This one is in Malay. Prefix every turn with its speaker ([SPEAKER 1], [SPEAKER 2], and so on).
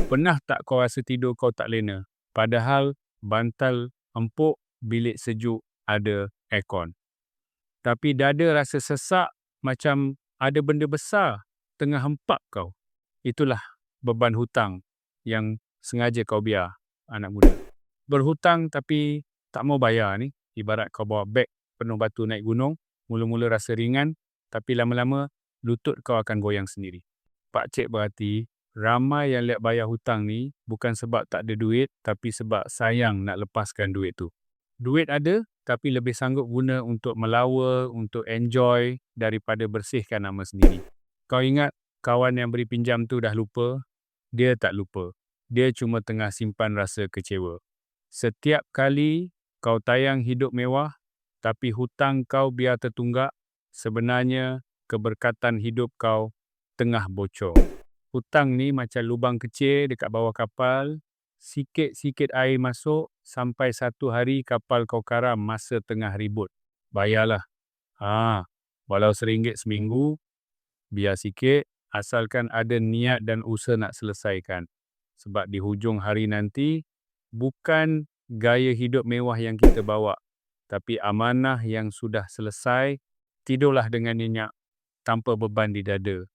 [SPEAKER 1] Pernah tak kau rasa tidur kau tak lena? Padahal bantal empuk, bilik sejuk, ada aircon. Tapi dada rasa sesak macam ada benda besar tengah hempap kau. Itulah beban hutang yang sengaja kau biar, anak muda. Berhutang tapi tak mau bayar ni, ibarat kau bawa beg penuh batu naik gunung, mula-mula rasa ringan, tapi lama-lama lutut kau akan goyang sendiri. Pakcik berhati, ramai yang liat bayar hutang ni bukan sebab tak ada duit, tapi sebab sayang nak lepaskan duit tu. Duit ada, tapi lebih sanggup guna untuk melawa, untuk enjoy daripada bersihkan nama sendiri. Kau ingat kawan yang beri pinjam tu dah lupa? Dia tak lupa. Dia cuma tengah simpan rasa kecewa. Setiap kali kau tayang hidup mewah, tapi hutang kau biar tertunggak, sebenarnya keberkatan hidup kau tengah bocor. Hutang ni macam lubang kecil dekat bawah kapal, sikit-sikit air masuk, sampai satu hari kapal kau karam masa tengah ribut. Bayarlah. Walau RM1 seminggu, biar sikit, asalkan ada niat dan usaha nak selesaikan. Sebab di hujung hari nanti, bukan gaya hidup mewah yang kita bawa, tapi amanah yang sudah selesai. Tidurlah dengan nyenyak, tanpa beban di dada.